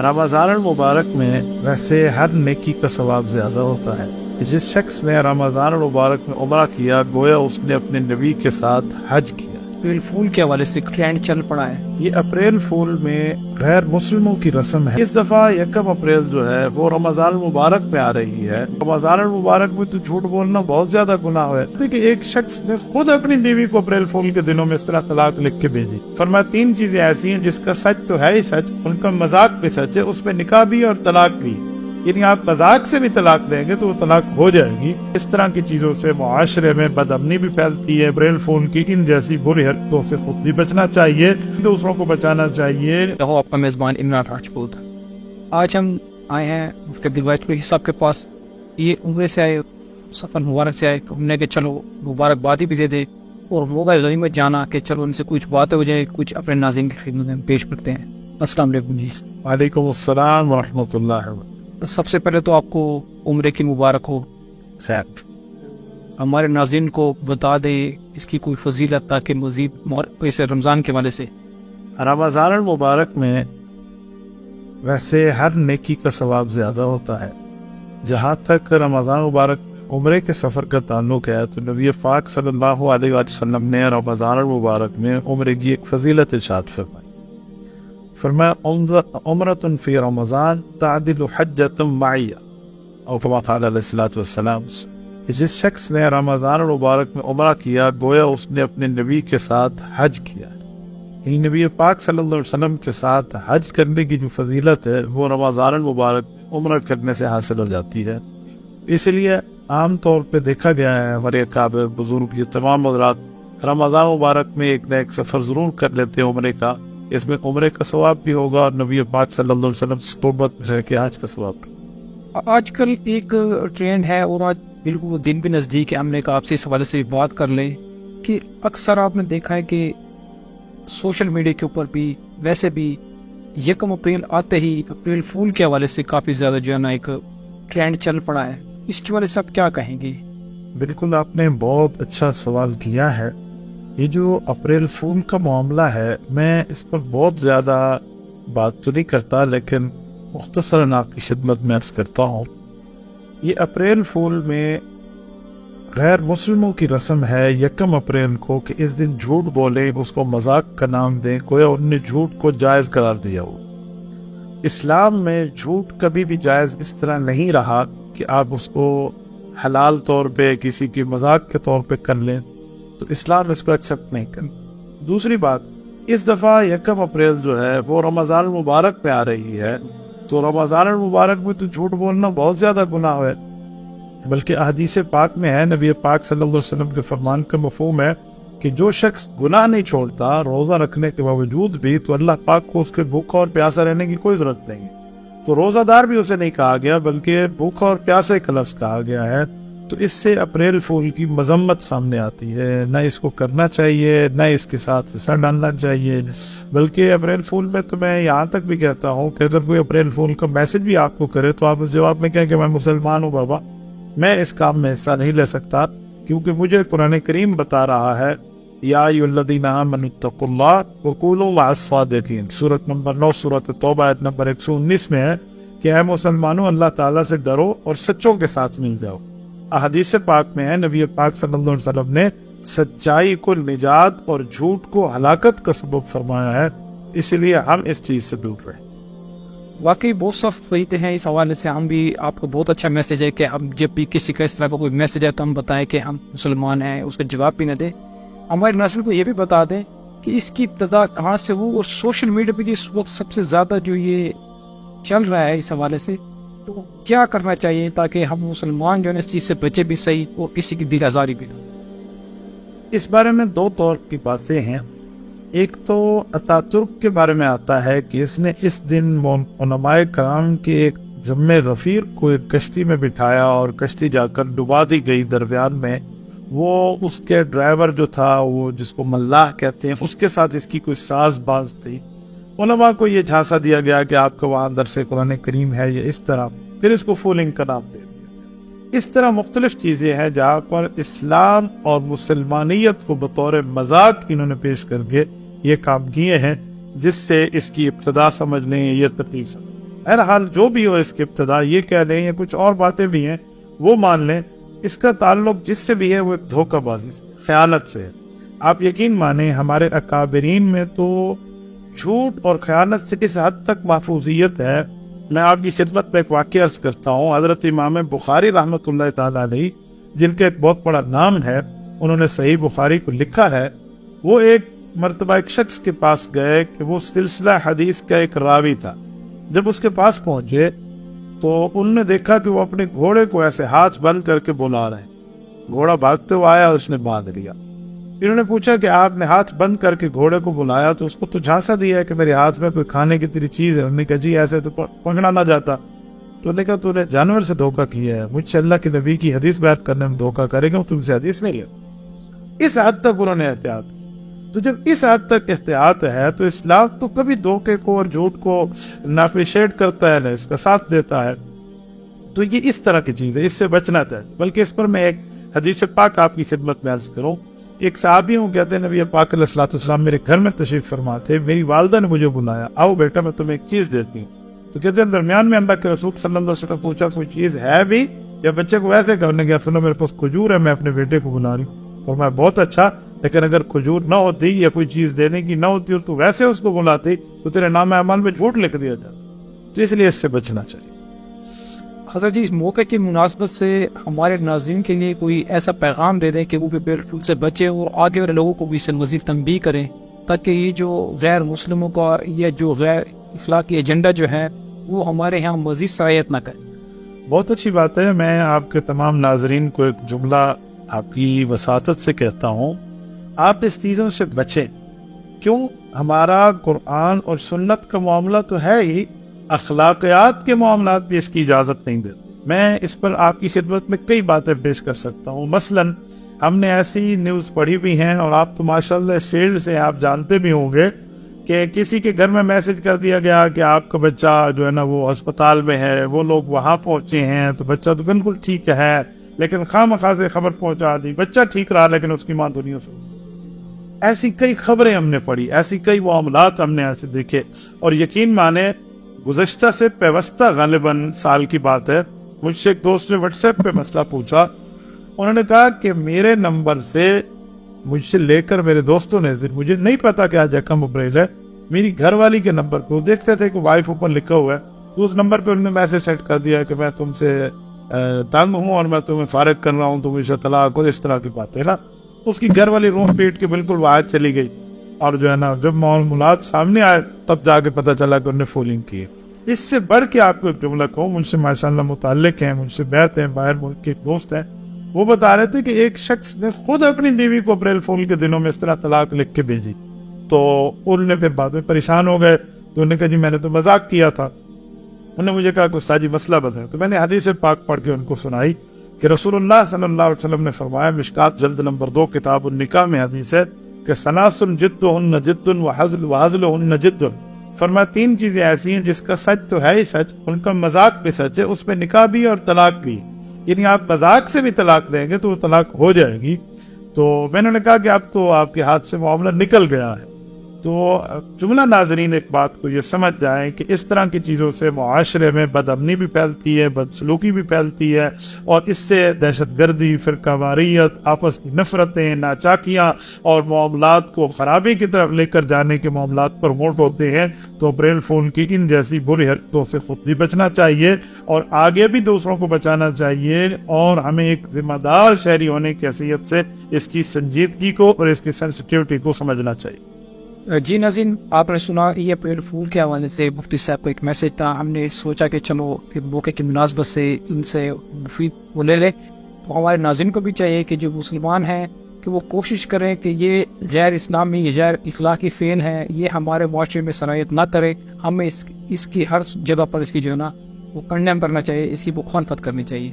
رمضان المبارک میں ویسے ہر نیکی کا ثواب زیادہ ہوتا ہے کہ جس شخص نے رمضان المبارک میں عمرہ کیا گویا اس نے اپنے نبی کے ساتھ حج کیا۔ اپریل فول کے حوالے سے ٹرینڈ چل پڑا ہے۔ یہ اپریل فول میں غیر مسلموں کی رسم ہے۔ اس دفعہ 1 اپریل جو ہے وہ رمضان المبارک میں آ رہی ہے۔ رمضان المبارک میں تو جھوٹ بولنا بہت زیادہ گناہ ہے کہ ایک شخص نے خود اپنی بیوی کو اپریل فول کے دنوں میں اس طرح طلاق لکھ کے بھیجی۔ فرمایا 3 چیزیں ایسی ہیں جس کا سچ تو ہے ہی سچ، ان کا مذاق بھی سچ ہے، اس میں نکاح بھی اور طلاق بھی، یعنی آپ مذاق سے بھی طلاق دیں گے تو وہ طلاق ہو جائے گی۔ اس طرح کی چیزوں سے معاشرے میں بدامنی بھی پھیلتی ہے۔ اپریل فول کی ان جیسی بری حرکتوں سے خود بھی بچنا چاہیے، دوسروں کو بچانا چاہیے۔ رہو آپ کا میزبان عمران راجپوت۔ آج ہم آئے ہیں مفتی عبدالواحد صاحب کے پاس۔ یہ عمرے سے آئے، سفر مبارک سے آئے، ہم نے کہ چلو مبارکبادی بھی دے دے اور موقع غنیمت جانا کہ چلو ان سے کچھ باتیں ہو جائیں، کچھ اپنے ناظرین کی خدمت میں پیش کرتے ہیں۔ السلام علیکم جی۔ وعلیکم السلام ورحمۃ اللہ وبرکاتہ۔ سب سے پہلے تو آپ کو عمرے کی مبارک ہو۔ ہمارے ناظرین کو بتا دیں اس کی کوئی فضیلت تاکہ مزید اسے رمضان کے والے سے۔ رمضان المبارک میں ویسے ہر نیکی کا ثواب زیادہ ہوتا ہے۔ جہاں تک رمضان مبارک عمرے کے سفر کا تعلق ہے تو نبی پاک صلی اللہ علیہ وسلم نے رمضان المبارک میں عمرے کی ایک فضیلت ارشاد فرمائی۔ فرمایا عمرۃ فی رمضان تعدل حجۃ معی، اور کما قال علیہ الصلوۃ والسلام کہ جس شخص نے رمضان المبارک میں عمرہ کیا گویا اس نے اپنے نبی کے ساتھ حج کیا۔ یعنی نبی پاک صلی اللہ علیہ وسلم کے ساتھ حج کرنے کی جو فضیلت ہے وہ رمضان المبارک عمرہ کرنے سے حاصل ہو جاتی ہے۔ اس لیے عام طور پہ دیکھا گیا ہے ہمارے اکابر بزرگ یہ تمام حضرات رمضان مبارک میں ایک نہ ایک سفر ضرور کر لیتے ہیں عمرے کا۔ اس میں عمرے کا ثواب بھی ہوگا اور نبی پاک صلی اللہ علیہ وسلم سے صحبت سے کہ حج کا ثواب بھی۔ آج کل ایک ٹرینڈ ہے اور آج بالکل وہ دن بھی نزدیک ہے، ہم نے کہا آپ سے اس حوالے سے بات کر لیں کہ اکثر آپ نے دیکھا ہے کہ سوشل میڈیا کے اوپر بھی ویسے بھی 1 اپریل آتے ہی اپریل فول کے حوالے سے کافی زیادہ جو ہے نا ایک ٹرینڈ چل پڑا ہے۔ اس کے والے سے آپ کیا کہیں گے؟ بالکل آپ نے بہت اچھا سوال کیا ہے۔ یہ جو اپریل فول کا معاملہ ہے میں اس پر بہت زیادہ بات تو نہیں کرتا، لیکن مختصراً آپ کی خدمت میں عرض کرتا ہوں۔ یہ اپریل فول میں غیر مسلموں کی رسم ہے 1 اپریل کو کہ اس دن جھوٹ بولیں، اس کو مذاق کا نام دیں، گویا انہوں نے جھوٹ کو جائز قرار دیا ہو۔ اسلام میں جھوٹ کبھی بھی جائز اس طرح نہیں رہا کہ آپ اس کو حلال طور پہ کسی کی مذاق کے طور پہ کر لیں، تو اسلام اس کو ایکسیپٹ نہیں کرتا۔ دوسری بات، اس دفعہ 1 اپریل جو ہے وہ رمضان المبارک میں آ رہی ہے، تو رمضان المبارک میں تو جھوٹ بولنا بہت زیادہ گناہ ہے، بلکہ احادیث پاک میں ہے، نبی پاک صلی اللہ علیہ وسلم کے فرمان کا مفہوم ہے کہ جو شخص گناہ نہیں چھوڑتا روزہ رکھنے کے باوجود بھی تو اللہ پاک کو اس کے بھوکا اور پیاسا رہنے کی کوئی ضرورت نہیں ہے۔ تو روزہ دار بھی اسے نہیں کہا گیا بلکہ بھوکا اور پیاسے کا لفظ کہا گیا ہے۔ تو اس سے اپریل فول کی مذمت سامنے آتی ہے، نہ اس کو کرنا چاہیے، نہ اس کے ساتھ حصہ ڈالنا چاہیے۔ بلکہ اپریل فول میں تو میں یہاں تک بھی کہتا ہوں کہ اگر کوئی اپریل فول کا میسج بھی آپ کو کرے تو آپ اس جواب میں کہیں کہ میں مسلمان ہوں بابا، میں اس کام میں حصہ نہیں لے سکتا، کیونکہ مجھے قرآن کریم بتا رہا ہے یا ایھا الذین آمنوا اتقوا اللہ وکونوا مع الصادقین، سورۃ نمبر 9 سورۃ توبہ آیت نمبر 119 میں ہے کہ اے مسلمانوں اللہ تعالیٰ سے ڈرو اور سچوں کے ساتھ مل جاؤ۔ احادیث پاک میں ہے نبی پاک صلی اللہ علیہ وسلم نے سچائی کو نجات اور جھوٹ کو ہلاکت کا سبب فرمایا ہے، اس لیے ہم اس چیز سے دور رہیں۔ واقعی بہت سخت فریتے ہیں، اس حوالے سے ہم بھی آپ کو بہت اچھا میسج ہے کہ ہم جب بھی کسی کا اس طرح کا کوئی میسج ہے تو ہم بتائیں کہ ہم مسلمان ہیں، اس کا جواب بھی نہ دیں۔ ہمارے نسل کو یہ بھی بتا دیں کہ اس کی ابتدا کہاں سے ہو، اور سوشل میڈیا پہ اس وقت سب سے زیادہ جو یہ چل رہا ہے اس حوالے سے تو کیا کرنا چاہیے تاکہ ہم مسلمان جو ہے اس چیز سے بچے بھی صحیح اور کسی کی دل آزاری بھی نہ۔ اس بارے میں 2 طور کی باتیں ہیں۔ ایک تو اتاترک کے بارے میں آتا ہے کہ اس نے اس دن علماء کرام کے ایک جمع غفیر کو ایک کشتی میں بٹھایا اور کشتی جا کر ڈبا دی گئی درمیان میں۔ وہ اس کے ڈرائیور جو تھا وہ جس کو ملاح کہتے ہیں اس کے ساتھ اس کی کوئی ساز باز تھی۔ علماء کو یہ جھانسا دیا گیا کہ آپ کو وہاں درس قرآن کریم ہے یا اس طرح، پھر اس کو فولنگ کا نام دے دیا۔ اس طرح مختلف چیزیں ہیں جہاں پر اسلام اور مسلمانیت کو بطور مذاق انہوں نے پیش کر کے یہ کام کیے ہیں، جس سے اس کی ابتدا سمجھ لیں، یہ ترتیب سمجھ لیں۔ بہرحال جو بھی ہو اس کی ابتدا، یہ کہہ لیں یا کچھ اور باتیں بھی ہیں وہ مان لیں، اس کا تعلق جس سے بھی ہے وہ ایک دھوکہ بازی سے، خیانت سے ہے۔ آپ یقین مانیں ہمارے اکابرین میں تو جھوٹ اور خیانت سے اس حد تک محفوظیت ہے۔ میں آپ کی خدمت میں ایک واقعہ عرض کرتا ہوں۔ حضرت امام بخاری رحمۃ اللہ تعالیٰ علیہ، جن کا ایک بہت بڑا نام ہے، انہوں نے صحیح بخاری کو لکھا ہے، وہ ایک مرتبہ ایک شخص کے پاس گئے کہ وہ سلسلہ حدیث کا ایک راوی تھا۔ جب اس کے پاس پہنچے تو انہوں نے دیکھا کہ وہ اپنے گھوڑے کو ایسے ہاتھ بند کر کے بلا رہے ہیں۔ گھوڑا بھاگتے ہوئے آیا اور اس نے باندھ لیا۔ انہوں نے پوچھا کہ آپ نے ہاتھ بند کر کے گھوڑے کو بلایا تو اس کو تو جھانسا دیا ہے کہ میرے ہاتھ میں کوئی کھانے کی تیری چیز ہے۔ انہوں نے کہا جی ایسے تو پکڑا نہ جاتا۔ تو نے کہا تو نے جانور سے دھوکہ کیا ہے، مجھ سے اللہ کے نبی کی حدیث بیان کرنے میں دھوکہ کرے گا، تم سے حدیث نہیں لے۔ اس حد تک انہوں نے احتیاط کی۔ تو جب اس حد تک احتیاط ہے تو اسلام تو کبھی دھوکے کو اور جھوٹ کو نہ اپریشیٹ کرتا ہے نہ اس کا ساتھ دیتا ہے۔ تو یہ اس طرح کی چیز ہے، اس سے بچنا چاہیے۔ بلکہ اس پر میں ایک حدیث پاک آپ کی خدمت میں عرض کروں۔ ایک صحابی ہوں، کہتے ہیں نبی پاک علیہ الصلوۃ والسلام میرے گھر میں تشریف فرما تھے، میری والدہ نے مجھے بلایا، آؤ بیٹا میں تمہیں ایک چیز دیتی ہوں۔ تو کہتے ہیں درمیان میں اللہ کے رسول صلی اللہ علیہ وسلم پوچھا کوئی چیز ہے بھی، یا بچے کو ویسے کرنے گیا؟ سنو میرے پاس کھجور ہے، میں اپنے بیٹے کو بلا رہی ہوں۔ اور میں بہت اچھا، لیکن اگر کھجور نہ ہوتی یا کوئی چیز دینے کی نہ ہوتی اور تو ویسے اس کو بلاتی تو تیرے نام اعمال میں جھوٹ لکھ دیا جاتا۔ تو اس لیے اس سے بچنا چاہیے۔ حضرت جی، اس موقع کی مناسبت سے ہمارے ناظرین کے لیے کوئی ایسا پیغام دے دیں کہ وہ بھی بالکل سے بچے اور آگے والے لوگوں کو بھی اس سے مزید تنبیہ کریں، تاکہ یہ جو غیر مسلموں کا یا جو غیر اخلاقی ایجنڈا جو ہے وہ ہمارے یہاں مزید سرایت نہ کرے۔ بہت اچھی بات ہے۔ میں آپ کے تمام ناظرین کو ایک جملہ آپ کی وساطت سے کہتا ہوں، آپ اس چیزوں سے بچیں۔ کیوں؟ ہمارا قرآن اور سنت کا معاملہ تو ہے ہی، اخلاقیات کے معاملات بھی اس کی اجازت نہیں دیتے۔ میں اس پر آپ کی خدمت میں کئی باتیں پیش کر سکتا ہوں۔ مثلاً ہم نے ایسی نیوز پڑھی بھی ہیں، اور آپ تو ماشاءاللہ اس فیلڈ سے آپ جانتے بھی ہوں گے، کہ کسی کے گھر میں میسج کر دیا گیا کہ آپ کا بچہ جو ہے نا وہ ہسپتال میں ہے، وہ لوگ وہاں پہنچے ہیں، تو بچہ تو بالکل ٹھیک ہے، لیکن خواہ سے خبر پہنچا دی، بچہ ٹھیک رہا لیکن اس کی ماں دنیا سے۔ ایسی کئی خبریں ہم نے پڑھی، ایسی کئی معاملات ہم نے ایسے دیکھے، اور یقین مانے گزشتہ سے پیوستہ غالباً سال کی بات ہے، مجھ سے ایک دوست نے واٹس ایپ پہ مسئلہ پوچھا۔ انہوں نے کہا کہ میرے نمبر سے مجھ سے لے کر میرے دوستوں نے، مجھے نہیں پتا کہ آج یکم اپریل ہے، میری گھر والی کے نمبر پہ وہ دیکھتے تھے کہ وائف اوپر لکھا ہوا ہے، تو اس نمبر پہ انہوں نے میسج سینڈ کر دیا کہ میں تم سے تنگ ہوں اور میں تمہیں فارغ کر رہا ہوں، تم اسے طلاق اور اس طرح کی باتیں نا۔ اس کی گھر والی روم پیٹ کے بالکل باہر چلی گئی، اور جو ہے نا جب معاملات سامنے آئے تب جا کے پتہ چلا کہ انہوں نے فولنگ کی۔ اس سے بڑھ کے آپ کو ایک جملہ کہوں، مجھ سے ماشاءاللہ متعلق ہیں، مجھ سے بیعت ہیں، باہر ملک کے دوست ہیں، وہ بتا رہے تھے کہ ایک شخص نے خود اپنی بیوی کو اپریل فول کے دنوں میں اس طرح طلاق لکھ کے بھیجی، تو انہوں نے پھر بعد میں پریشان ہو گئے، تو انہوں نے کہا جی میں نے تو مذاق کیا تھا۔ انہوں نے مجھے کہا کہ استاد جی مسئلہ بتائیں، تو میں نے حدیث پاک پڑھ کے ان کو سنائی کہ رسول اللہ صلی اللہ علیہ وسلم نے فرمایا، مشکات جلد نمبر 2 کتاب النکاح میں حدیث ہے کہ ثلاث جدہن جد وہزلہن جد، فرمایا 3 چیزیں ایسی ہیں جس کا سچ تو ہے ہی سچ، ان کا مذاق بھی سچ ہے، اس میں نکاح بھی اور طلاق بھی، یعنی آپ مذاق سے بھی طلاق دیں گے تو وہ طلاق ہو جائے گی۔ تو میں نے کہا کہ اب تو آپ کے ہاتھ سے معاملہ نکل گیا ہے۔ تو جملہ ناظرین ایک بات کو یہ سمجھ جائیں کہ اس طرح کی چیزوں سے معاشرے میں بد امنی بھی پھیلتی ہے، بد سلوکی بھی پھیلتی ہے، اور اس سے دہشت گردی، فرقہ واریت، آپس کی نفرتیں، ناچاکیاں اور معاملات کو خرابی کی طرف لے کر جانے کے معاملات پروموٹ ہوتے ہیں۔ تو اپریل فول کی ان جیسی بری حرکتوں سے خود بھی بچنا چاہیے اور آگے بھی دوسروں کو بچانا چاہیے، اور ہمیں ایک ذمہ دار شہری ہونے کی حیثیت سے اس کی سنجیدگی کو اور اس کی سینسٹیوٹی کو سمجھنا چاہیے۔ جی ناظرین، آپ نے سنا یہ اپریل فول کے حوالے سے مفتی صاحب کا ایک میسج تھا، ہم نے سوچا کہ چلو موقع کی مناسبت سے ان سے مفید وہ لے لے۔ تو ہمارے ناظرین کو بھی چاہیے کہ جو مسلمان ہیں کہ وہ کوشش کریں کہ یہ غیر اسلامی، یہ غیر اخلاقی فعل ہے، یہ ہمارے معاشرے میں سرایت نہ کرے۔ ہمیں اس کی ہر جگہ پر اس کی جو ہے نا وہ کنڈیم کرنا چاہیے، اس کی مخالفت کرنی چاہیے۔